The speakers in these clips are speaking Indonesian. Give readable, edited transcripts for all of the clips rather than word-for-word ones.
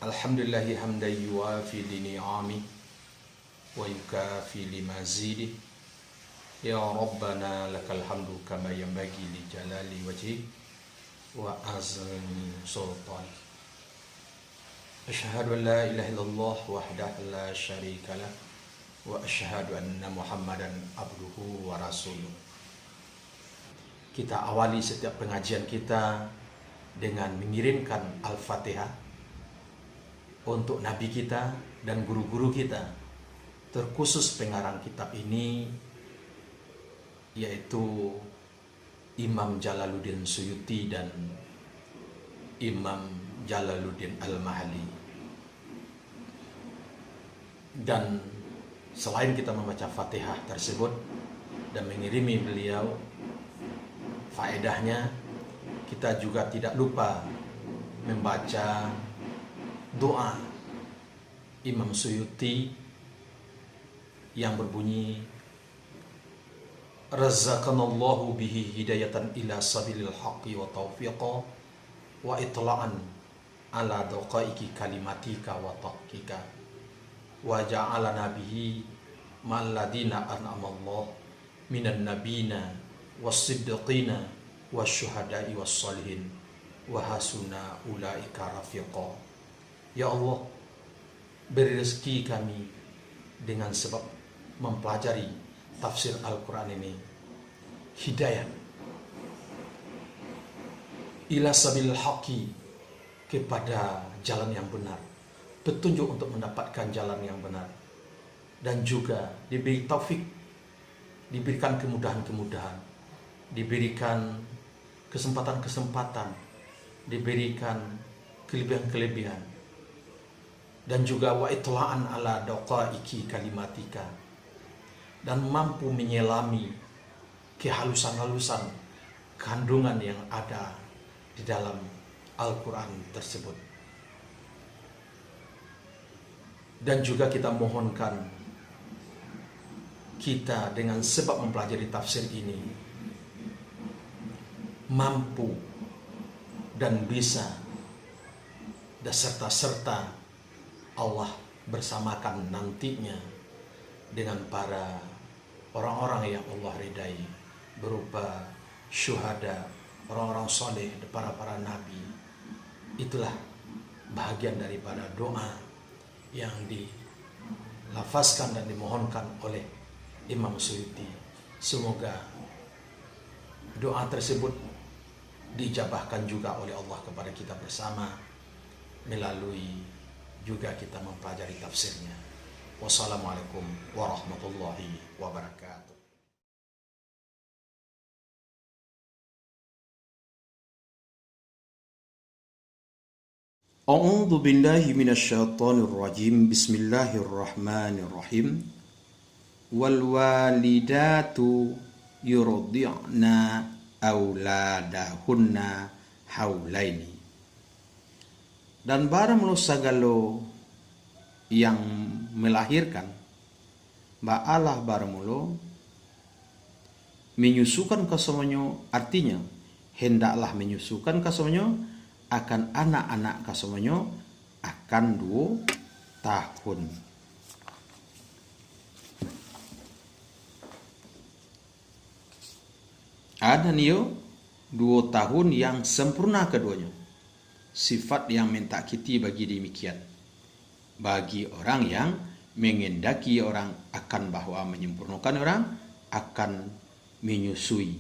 Alhamdulillahi hamdan yuwafi ni'ami wa yukafi limazidi. Ya Rabbana lakal hamdu kama yanbaghi li jalali wajhi wa azmi sultani. Asyhadu an la ilaha illallah wahdahu la syarika lah wa asyhadu anna Muhammadan abduhu wa rasuluh. Kita awali setiap pengajian kita dengan mengirimkan Al-Fatihah untuk Nabi kita dan guru-guru kita, terkhusus pengarang kitab ini yaitu Imam Jalaluddin Suyuti dan Imam Jalaluddin Al-Mahalli. Dan selain kita membaca Fatihah tersebut dan mengirimi beliau faedahnya, kita juga tidak lupa membaca doa Imam Suyuti yang berbunyi, Razaqanallahu bihi hidayatan ila sabilil haqqi wa taufiqa wa itla'an ala daqaiki kalimatika wa tahqiqa wa ja'alana bihi ma'alladina an'amallahu minan nabina was-siddiqina wasyuhada'i was-salihin wa hasuna ulaika rafiqa. Ya Allah, beri rezeki kami dengan sebab mempelajari tafsir Al-Quran ini hidayah ila sabil haqi, kepada jalan yang benar, petunjuk untuk mendapatkan jalan yang benar, dan juga diberi taufik, diberikan kemudahan-kemudahan, diberikan kesempatan-kesempatan, diberikan kelebihan-kelebihan, dan juga wa itla'an ala daqaiki kalimatika, dan mampu menyelami kehalusan-halusan kandungan yang ada di dalam Al-Quran tersebut. Dan juga kita mohonkan kita dengan sebab mempelajari tafsir ini mampu dan bisa dan serta Allah bersamakan nantinya dengan para orang-orang yang Allah ridai, berupa syuhada, orang-orang soleh, para nabi. Itulah bahagian daripada doa yang dilafazkan dan dimohonkan oleh Imam Suyuti. Semoga doa tersebut dijabahkan juga oleh Allah kepada kita bersama melalui juga kita mempelajari tafsirnya. Wassalamualaikum warahmatullahi wabarakatuh. A'udzu billahi minasyaitonir rajim. Bismillahirrahmanirrahim. Wal walidatu yurdi'na auladahunna haulaini. Dan barang sagalo yang melahirkan ba'alah baramulo menyusukan kasomonyo, artinya hendaklah menyusukan kasomonyo akan anak-anak kasomonyo akan 2 tahun. Ada niyo 2 tahun yang sempurna keduanya, sifat yang mentakkiti bagi demikian, bagi orang yang mengendaki orang akan bahwa menyempurnakan orang akan menyusui,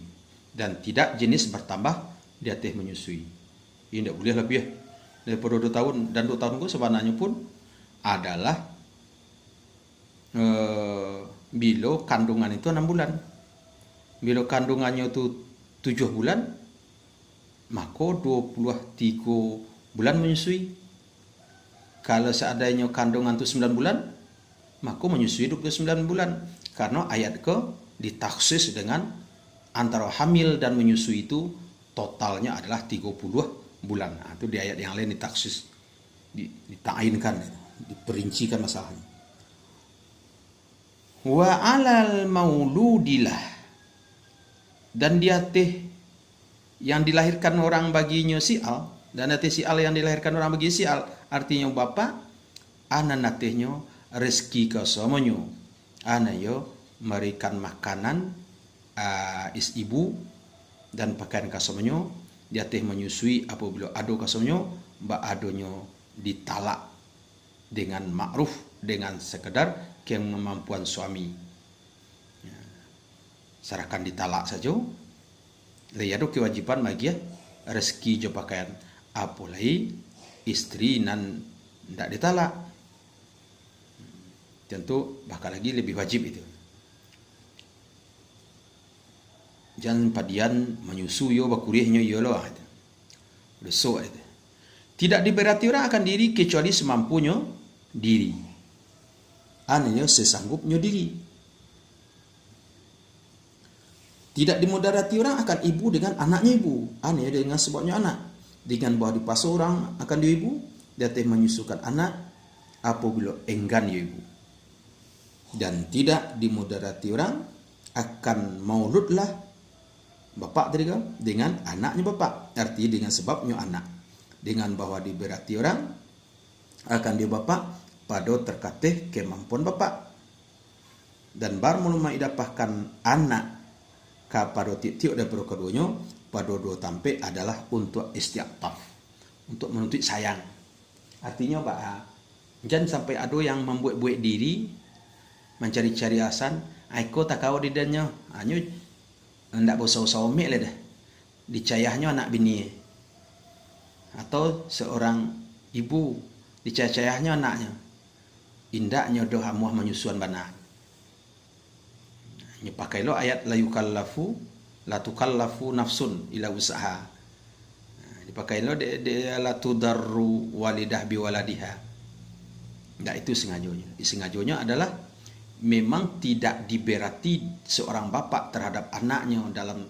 dan tidak jenis bertambah di atas menyusui. Ini tidak boleh lebih daripada 2 tahun, dan 2 tahun itu sebenarnya pun adalah bila kandungan itu 6 bulan. Bila kandungannya itu 7 bulan, maka 23 bulan menyusui. Kalau seandainya kandungan itu 9 bulan, maka menyusui 29 bulan. Karena ayat ke ditaksis dengan antara hamil dan menyusui itu totalnya adalah 30 bulan. Nah, itu di ayat yang lain ditaksis, dita'inkan, diperincikan masalahnya. Wa alal mauludilah, dan dia teh yang dilahirkan orang baginya si al Dan nanti sial yang dilahirkan orang bagi sial. Artinya bapa, ana natihnya rezeki ke semuanya. Ana yo memberikan makanan is ibu dan pakaian ke semuanya. Dia teh menyusui apabila ado ke semuanya, mbak adonyo ditalak dengan ma'ruf, dengan sekedar kemampuan suami. Sarakan ditalak saja. Lihat kewajiban bagi rezeki jo pakaian. Apalagi istri nan tidak ditalak. Tentu bakal lagi lebih wajib itu. Jangan padian menyusu yo bakurihnya yo loh. Besok itu. Tidak diberati orang akan diri kecuali semampunya diri. Anehnya sesanggupnya diri. Tidak dimudarati orang akan ibu dengan anaknya ibu. Aneh dengan sebabnya anak. Dengan bahawa dipaksa orang akan dia ibu, dia teh menyusukan anak apabila enggan ya ibu. Dan tidak dimudarati orang akan mauludlah bapak tadi kan dengan anaknya bapak. Artinya dengan sebabnya anak. Dengan bahawa diberati orang akan dia bapak pada terkatih kemampuan bapak. Dan bar mulai idapahkan anak kepada titik daripada keduanya pada dua tampe adalah untuk istiqtaf, untuk menuntut sayang. Artinya Pak, jangan sampai ada yang membuat-buat diri, mencari-cari asan, aku tak kau di danya, hanya hendak bersau-sau mek lah dah, dicayahnya anak bini, atau seorang ibu dicayahnya anaknya, indaknya doa muah menyusuan bana. Pakai lo ayat la yukallafu la tukallafu nafsun ila usaha. Dipakai lo de la tudarru walidah bi waladiha. Enggak, itu sengajonya. Sengajonya adalah memang tidak diberati seorang bapak terhadap anaknya dalam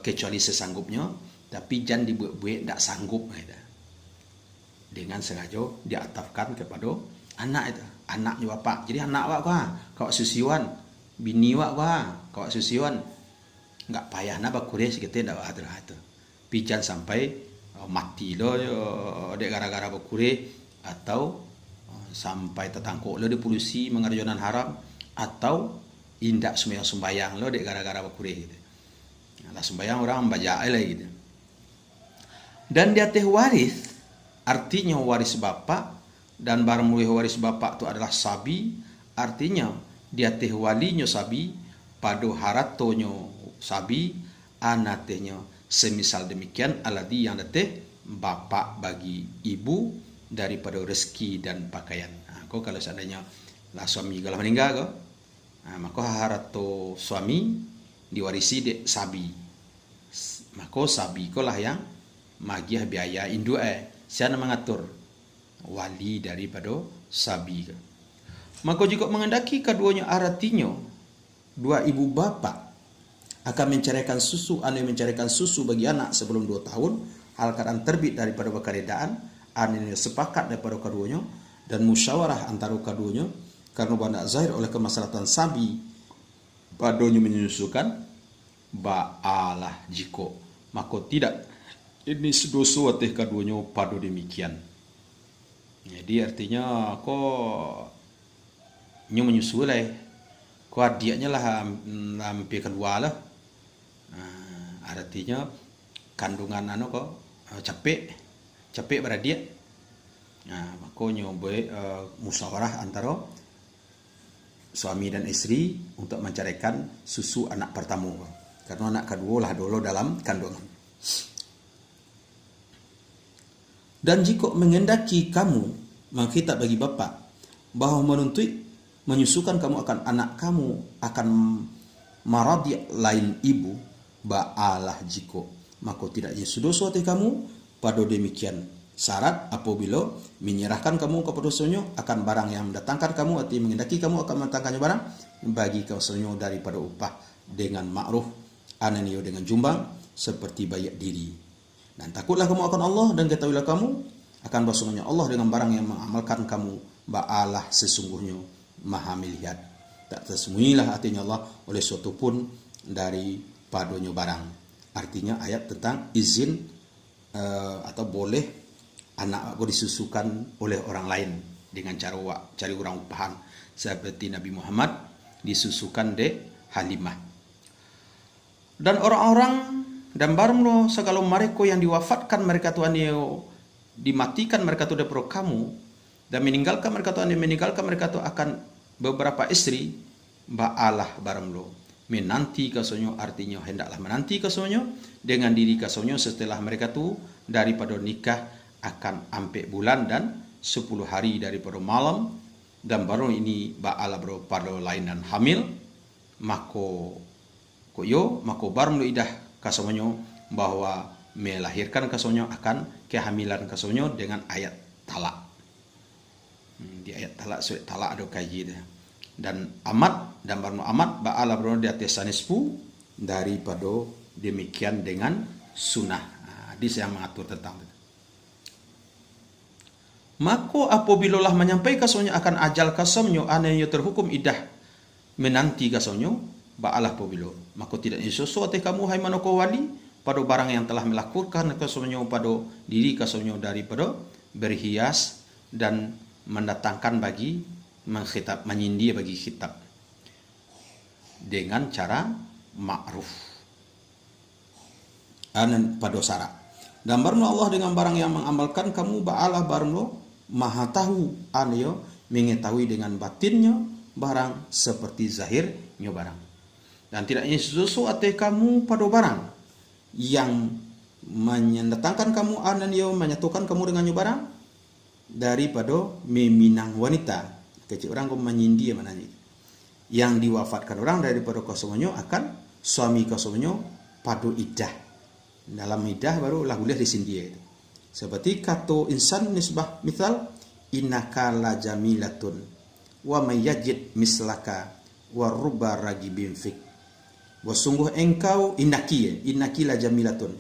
kecuali sesanggupnya, tapi jangan dibuat-buat tak sanggup gitu. Dengan sengaja diatafkan kepada anak itu, anaknya bapak. Jadi anak bapak kau susiwan bini wak kau susiwan enggak payah nak bakuris kita dak ada itu. Pijan sampai mati lo dek gara-gara bakuris atau sampai tertangkap lo di polisi mengerjakan haram atau indak sembahyang lo dek gara-gara bakuris gitu. Lah sembahyang orang baca lah gitu. Dan dia teh waris, artinya waris bapak, dan barang waris bapak itu adalah sabi, artinya dia teh walinya sabi, pada haratonyo sabi, anatnya semisal demikian aladi yang teh bapak bagi ibu daripada rezeki dan pakaian. Kau kalau seandainya lah suami kalau meninggal kau, maka harato suami diwarisi dek sabi, maka sabi kau lah yang magiah biaya induk siapa mengatur wali daripada sabi. Maka jika mengendaki keduanya artinya dua ibu bapa akan menceraikan susu, anu menceraikan susu bagi anak sebelum 2 tahun, hal keadaan terbit daripada perbedaan, anu sepakat daripada keduanya dan musyawarah antara keduanya karena benda zahir oleh kemaslahatan sabi padonya menyusukan ba'alah jiko, maka tidak ini sedoso ateh keduanya padu demikian. Jadi artinya kok nyo menyusul lah, kau dianya lah hampir kedua lah. Artinya kandungan anu kok capek pada dia. Maka nyo boleh musyawarah antara suami dan istri untuk menceraikan susu anak pertama, karena anak kedua lah dulu dalam kandungan. Dan jika mengendaki kamu mengkitab bagi bapak bahawa menuntut menyusukan kamu akan anak kamu akan maradi lain ibu ba'alah jiko, maka tidak sudoso hati kamu pada demikian syarat apabila menyerahkan kamu kepada sonyo akan barang yang mendatangkan kamu atau mengendaki kamu akan mendatangkannya barang bagi kau sonyo daripada upah dengan ma'ruf ananio dengan jumbang seperti bayar diri. Dan takutlah kamu akan Allah dan ketahuilah kamu akan bahwasanya Allah dengan barang yang mengamalkan kamu ba'alah sesungguhnya Maha melihat, tak tersembunyilah hatinya Allah oleh suatu pun dari padonya barang. Artinya ayat tentang izin atau boleh anak aku disusukan oleh orang lain dengan cara cari orang upahan seperti Nabi Muhammad disusukan de Halimah. Dan orang-orang dan barang lo segala mereka yang diwafatkan mereka Tuhan dimatikan mereka tu daripada kamu dan meninggalkan mereka Tuhan meninggalkan mereka tu akan beberapa istri ba'alah barang lo menanti kasonyo, artinya hendaklah menanti kasonyo dengan diri kasonyo setelah mereka tu daripada nikah akan ampe bulan dan 10 hari daripada malam, dan baru ini ba'ala bro pada lain dan hamil mako barang lo idah kasonyo bahwa melahirkan kasonyo akan kehamilan kasonyo dengan ayat talak. Di ayat talak surat talak ada kaji dah. Dan amat dan barno amat ba'ala berno di atas sanispu daripada demikian dengan sunnah. Hadis yang mengatur tentang itu. Maka apabila lah menyampai kasonyo akan ajal kasonyo ananya terhukum idah menanti kasonyo ba'alah apabila maka tidak insusu ate kamu hai manoko wali pada barang yang telah melakukan kasonyo pada diri kasonyo daripada berhias dan mendatangkan bagi mengkhitab menyindir bagi khitab dengan cara ma'ruf anan pada syarat. Dan barno Allah dengan barang yang mengamalkan kamu ba'alah barno maha tahu anayo mengetahui dengan batinnya barang seperti zahirnya barang. Dan tidak sesuatu ate kamu pada barang yang mendatangkan kamu anan yo menyatukan kamu dengan barang daripada meminang wanita. Kecil orang kau menyindir mananya yang diwafatkan orang daripada kasomonyo akan suami kasomonyo pada iddah. Dalam iddah baru lah boleh disindir. Seperti kata insan nisbah misal innaka la jamilatun wa mayyajid mislaka wa rubba ragibin fik. Sungguh engkau innaki la jamilatun.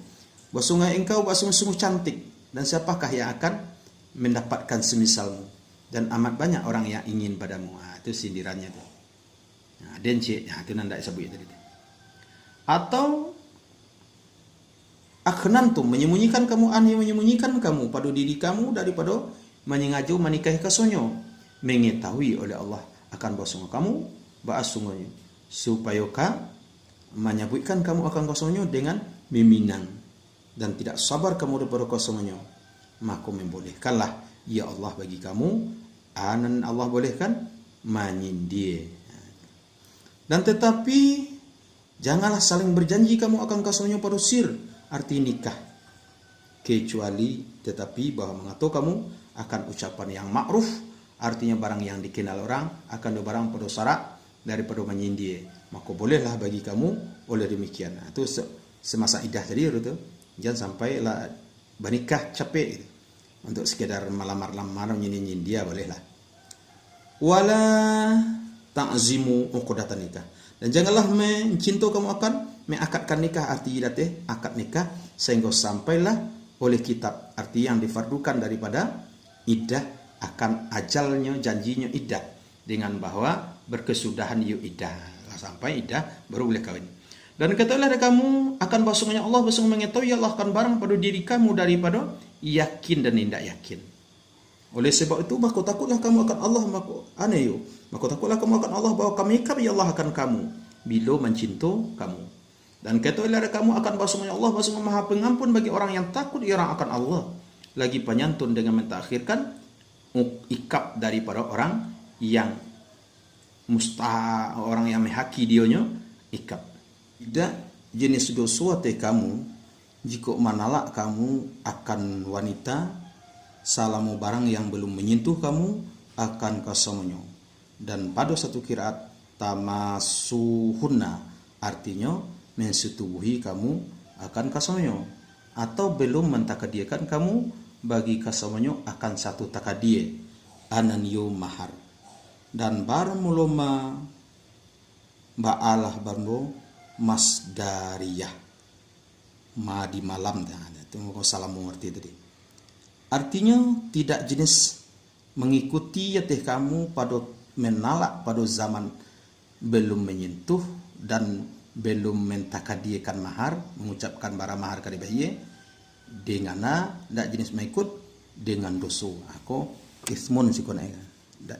Sungguh engkau sungguh cantik dan siapakah yang akan mendapatkan semisalmu? Dan amat banyak orang yang ingin padamu. Itu sindirannya tu. Dencik, itu nanda sebut tadi. Atau akhnantum menyembunyikan kamu menyembunyikan kamu pada diri kamu daripada menyengaju menikahi kasonyo, mengetahui oleh Allah akan bahwa kamu bahasungnya supaya menyebutkan kamu akan kasonyo dengan meminang dan tidak sabar kamu daripada kasonyo, maka membolehkanlah ya Allah bagi kamu anan Allah bolehkan menyindir. Dan tetapi janganlah saling berjanji kamu akan kasonyo pada sir arti nikah, kecuali tetapi bahwa mengatur kamu akan ucapan yang ma'ruf artinya barang yang dikenal orang akan barang pada syarat daripada menyindir, maka bolehlah bagi kamu oleh demikian. Itu semasa idah tadi itu jangan sampai lah bernikah capek gitu. Untuk sekedar malamar-lamar nyinyin dia bolehlah. Wala ta'zimu uqdatan nikah. Dan janganlah mencinta kamu akan mengakadkan nikah arti idateh akad nikah sehingga sampailah oleh kitab arti yang difardukan daripada iddah akan ajalnya janjinya iddah dengan bahwa berkesudahan yu iddah sampai iddah baru boleh kawin. Dan katakanlah kamu akan bahasanya Allah bersungguh mengetahui Allah akan barang pada diri kamu daripada yakin dan tidak yakin. Oleh sebab itu maka takutlah kamu akan Allah maka takutlah kamu akan Allah bahwa kami ya Allah akan kamu bila mencinta kamu. Dan katakanlah kamu akan bahasanya Allah bersungguh maha pengampun bagi orang yang takut orang akan Allah, lagi penyantun dengan mentakhirkan ikap daripada orang yang orang yang menghaki dionya ikap. Tidak jenis dosa kamu jika manalak kamu akan wanita salamu barang yang belum menyentuh kamu akan kasomonyo. Dan pada satu kiraat tamasuhunna artinya mensetubuhi kamu akan kasomonyo atau belum mentakadiakan kamu bagi kasomonyo akan satu takadie ananyo mahar. Dan bar muloma ba'alah barno masdariyah di malam itu salah mengerti tadi. Artinya tidak jenis mengikuti yateh kamu pada menalak pada zaman belum menyentuh dan belum mentakadiakan mahar mengucapkan bara mahar kali bayi dengan ndak jenis mengikut dengan dosa. Aku ismun sikon ndak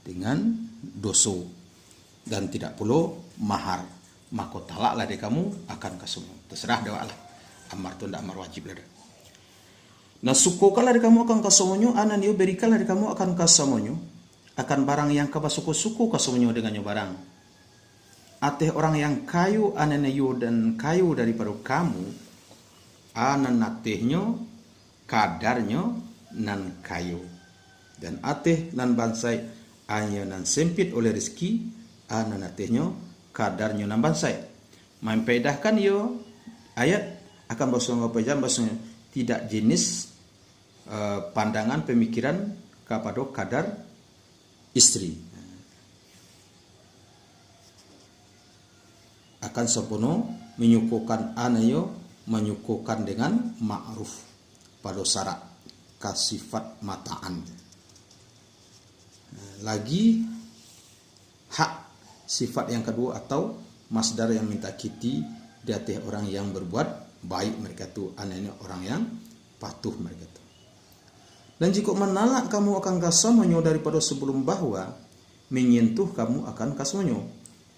dengan dosa dan tidak perlu mahar. Maka talak lah dari kamu akan kasemu. Terserah dewa lah. Amar tu ndak amar wajib lah. Nah sukokalah dari kamu akan kasemonyo, anan yo berikanlah dari kamu akan kasemonyo, akan barang yang kaba suku kasemonyo dengannya barang. Ateh orang yang kayu anan yo dan kayu daripada kamu, anan atehnya kadarnya nan kayu. Dan ateh nan bansai anya nan sempit oleh rezeki, anan atehnya kadarnya nan bansai. Mempedahkan yo ayat akan bahasa tidak jenis pandangan pemikiran kepada kadar istri. Akan sepenuh menyukukan anayo menyukukan dengan ma'ruf pada syarat kasifat mataan. Lagi hak sifat yang kedua atau masdar yang minta kiti di atas orang yang berbuat baik mereka tu anaknya orang yang patuh mereka tu. Dan jika menalak kamu akan kasamonyo daripada sebelum bahwa menyentuh kamu akan kasamonyo,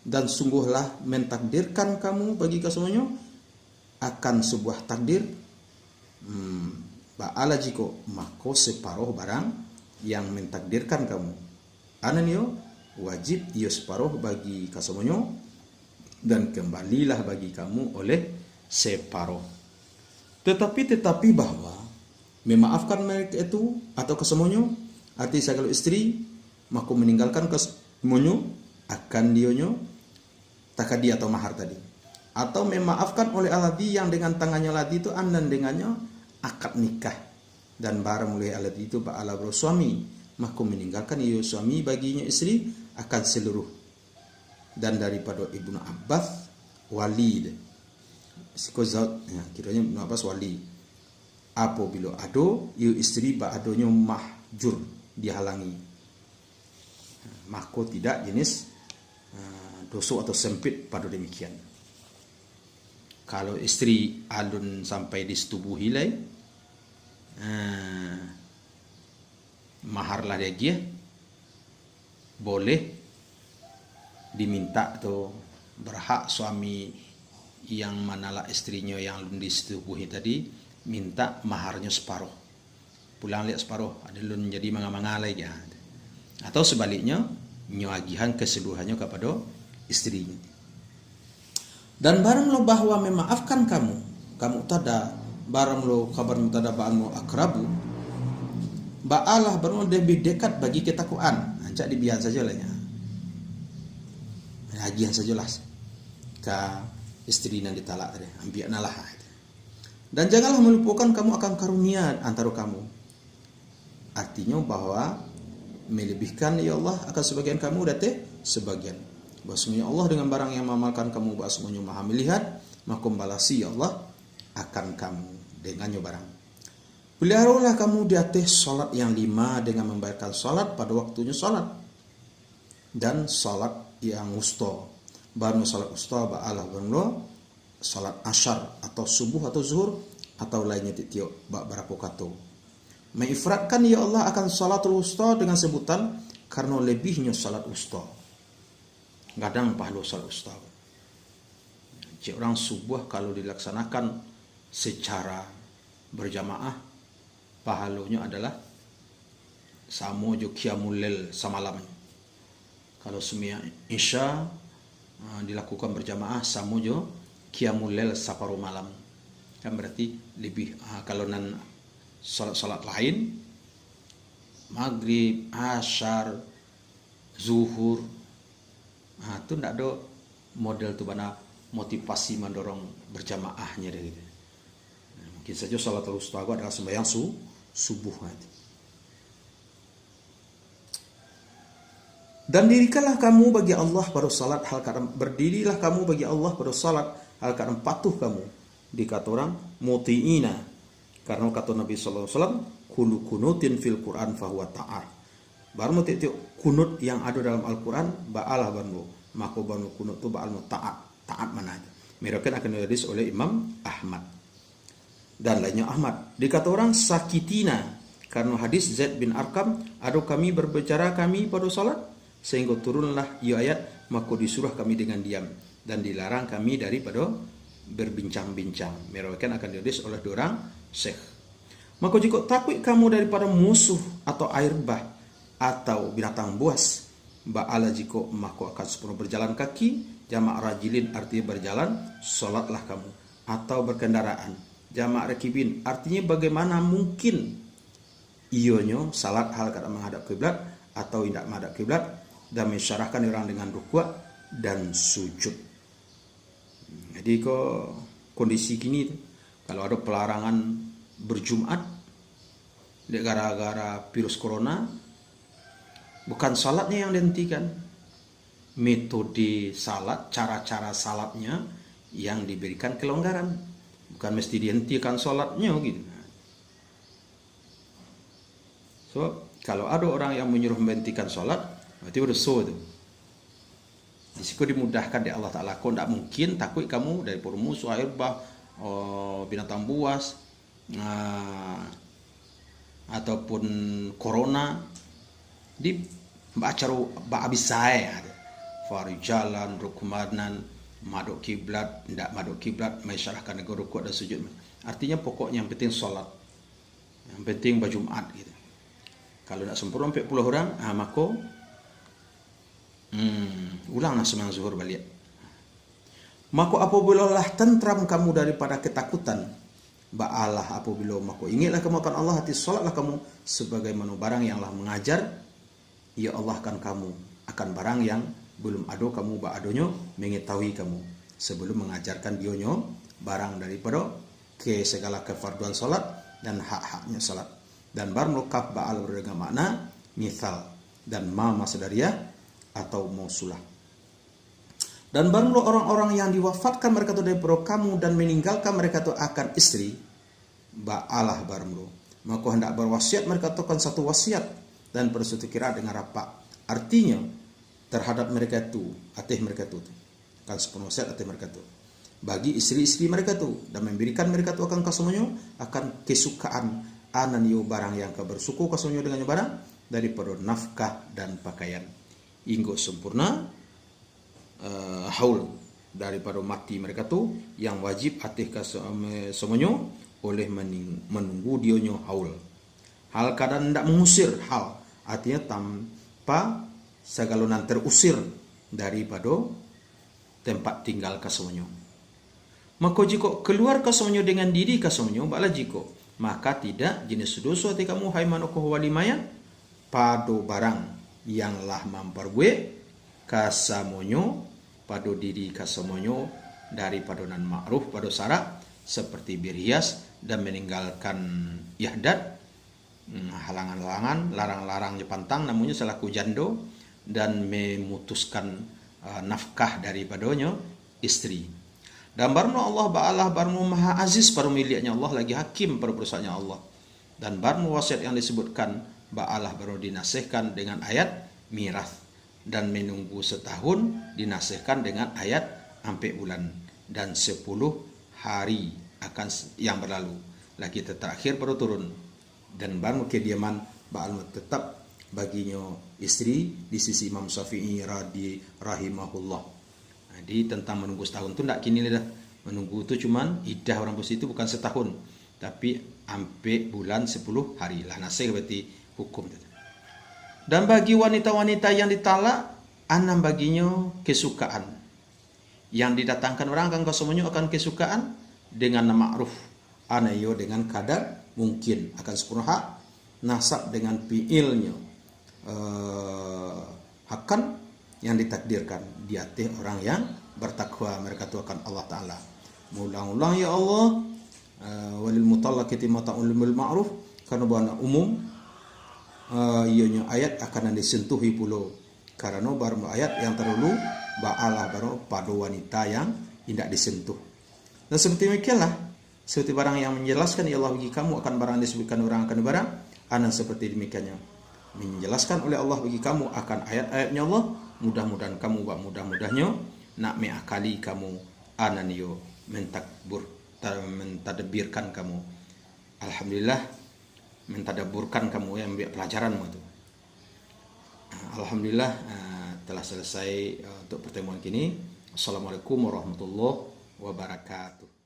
dan sungguhlah mentakdirkan kamu bagi kasamonyo akan sebuah takdir ba'ala jiko mako separuh barang yang mentakdirkan kamu ananyo wajib iyo separuh bagi kasamonyo dan kembalilah bagi kamu oleh separuh. Tetapi bahwa memaafkan mereka itu atau kesemuanya arti segala istri maka meninggalkan kesemuanya akan dionyo takadi atau mahar tadi, atau memaafkan oleh aladi yang dengan tangannya ladi itu andan dengannya akad nikah dan barang oleh aladi itu ba'ala suami maka meninggalkan iyo suami baginya istri akan seluruh. Dan daripada Ibnu Abbas wali sikozaut ya, kiranya Ibnu Abbas wali apabila ado yu istri ba adonyo mahjur dihalangi maka tidak jenis dosa atau sempit pada demikian. Kalau istri alun sampai disetubuhi lai maharlah dia boleh diminta atau berhak suami yang manalah istrinya yang belum disetubuhi tadi minta maharnya separuh, pulang lihat separuh ada lun jadi mangamalai ya, atau sebaliknya nyawagihan keseluruhannya kepada istrinya. Dan barang lo bahwa memaafkan kamu tada barang lo kabar tada ba'anmu akrabu ba'alah barang lebih dekat bagi ketakwaan. Ancak dibian saja lah ya, hajian sajalah ke istri yang ditalak tadi ambil nalah. Dan janganlah melupakan kamu akan karunia antara kamu. Artinya bahwa melebihkan ya Allah akan sebagian kamu date sebagian. Bahwasanya Allah dengan barang yang mengamalkan kamu bahwasanya Maha melihat, maka membalasi ya Allah akan kamu dengannya barang. Peliharalah kamu di atas salat yang 5 dengan membayarkan salat pada waktunya salat dan salat yang wusta. Baru salat wusta ba'alah barang salat asyar atau subuh atau zuhur atau lainnya tiap berapa kata. Mengifratkan ya Allah akan salatul wusta dengan sebutan karena lebihnya salat wusta. Kadang pahala salat wusta. Cik orang subuh kalau dilaksanakan secara berjamaah pahalanya adalah sama jo qiyamul lail semalam. Kalau semia isya dilakukan berjamaah sama jo qiyamul lail separuh malam. Kan berarti lebih kalau nan salat lain maghrib, asyar, zuhur itu ndak ada model tu bana motivasi mendorong berjamaahnya dari gitu. Mungkin saja salatul wusta adalah sembahyang subuh nanti. Dan dirikanlah kamu bagi Allah pada salat hal keadaan berdirilah kamu bagi Allah pada salat hal keadaan patuh kamu. Dikata orang muti'ina karena kata Nabi sallallahu alaihi wasallam kullu kunutin fil Quran fahuwa ta'at. Baru tiap kunut yang ada dalam Al-Quran ba'alah banu maka banu kunut itu ba'al ta'at. Taat mana? Merakan akan ditulis oleh Imam Ahmad. Dan lainnya Ahmad. Dikata orang sakitina, karena hadis Zaid bin Arqam, ada kami berbicara kami pada salat sehingga turunlah ia ayat, maka disuruh kami dengan diam dan dilarang kami daripada berbincang-bincang. Meriwayatkan akan ditulis oleh dua orang syekh. Maka jika takut kamu daripada musuh atau air bah atau binatang buas, ba'ala jika maka akan sepuluh berjalan kaki, jamak rajilin artinya berjalan, salatlah kamu, atau berkendaraan, jamak rakibin artinya bagaimana mungkin ionyo salat hal kada menghadap kiblat atau tidak menghadap kiblat, dan mensyarahkan orang dengan rukuk dan sujud. Jadi kondisi kini kalau ada pelarangan berjumat gara-gara virus corona, bukan salatnya yang dihentikan, metode salat, cara-cara salatnya yang diberikan kelonggaran, bukan mesti dihentikan salatnya gitu. So kalau ada orang yang menyuruh menghentikan salat, berarti udah itu. Di situ dimudahkan di Allah Ta'ala. Kau tidak mungkin takut kamu dari musuh, air bah, binatang buas, ataupun corona. Di acara abis saya farijalan rukmanan maduk kiblat, tidak maduk kiblat, mensyarahkan negara rukuk dan sujud. Artinya pokoknya yang penting salat, yang penting berjumat gitu. Kalau tidak sempurna 40 orang, maka ulanglah sembahyang zuhur balik. Maka apabila lah tentram kamu daripada ketakutan, ba'alah apabila maka ingatlah kamu akan Allah, hati salatlah kamu sebagaimana barang yang Allah mengajar, ya Allah akan kamu akan barang yang belum ada kamu ba'adonyo mengetahui kamu sebelum mengajarkan dionyo barang daripada ke segala kefarduan salat dan hak-haknya salat. Dan bar melukap ba'al dengan makna misal dan ma masdariyah atau mausulah. Dan baru orang-orang yang diwafatkan mereka itu daripada kamu dan meninggalkan mereka itu akan istri, ba'alah barmlo, maka hendak berwasiat mereka itu kan satu wasiat dan bersuatu kira dengan rapat. Artinya terhadap mereka itu, atih mereka itu kan sepenuh wasiat atih mereka itu bagi istri-istri mereka itu, dan memberikan mereka itu akan kasemuanya akan kesukaan anan yo barang yang bersuku kasemuanya dengan barang daripada nafkah dan pakaian hingga sempurna haul daripada mati mereka tu yang wajib atih semuanya oleh menunggu dionyo haul. Hal kadang tidak mengusir hal, artinya tanpa segalonan terusir daripada tempat tinggal kasemuanya. Maka jika keluar kasemuanya dengan diri kasemuanya, bala jika maka tidak jenis dosa hati kamu hai manukoh walimaya pada barang yang lah memperbuat kasamonyo pada diri kasamonyo daripada nan ma'ruf pada syarat seperti berhias dan meninggalkan ihdat, halangan-halangan, larang-larang pantang namanya selaku jando, dan memutuskan nafkah daripadanya istri. Dan barno Allah ba'alah barno maha aziz pada miliknya Allah, lagi hakim pada perusahaannya Allah. Dan barno wasiat yang disebutkan ba'alah baru dinasihkan dengan ayat mirath, dan menunggu setahun dinasihkan dengan ayat sampai bulan dan 10 hari akan yang berlalu lagi terakhir baru turun. Dan baru kediaman ba'al tetap baginya istri di sisi Imam Syafi'i rahimahullah. Jadi tentang menunggu setahun itu tidak kini dah. Menunggu itu cuman iddah orang posisi itu bukan setahun, tapi sampai bulan 10 hari lah nasih berarti hukum. Dan bagi wanita-wanita yang ditalak, anam baginya kesukaan. Yang didatangkan orang akan semuanya akan kesukaan dengan ma'ruf. Anayo dengan kadar mungkin akan sepenuh hak, nasab dengan fi'ilnya akan yang ditakdirkan di hati orang yang bertakwa, mereka itu akan Allah Ta'ala. Mulang-ulang ya Allah, walil mutallaqati mata'un bil ma'ruf, karena bahwa umum ianya ayat akan disentuhi pulau karena baru ayat yang terdahulu ba'alah baru pada wanita yang tidak disentuh. Dan seperti demikianlah, seperti barang yang menjelaskan ya Allah bagi kamu akan barang disebutkan orang akan barang, anan seperti demikiannya menjelaskan oleh Allah bagi kamu akan ayat-ayatnya Allah, mudah-mudahan kamu mudah-mudahnya nak meakali kamu ananio mentakbur mentadabirkan kamu. Alhamdulillah, mentadaburkan kamu yang ambil pelajaranmu itu. Alhamdulillah telah selesai untuk pertemuan kini. Assalamualaikum warahmatullahi wabarakatuh.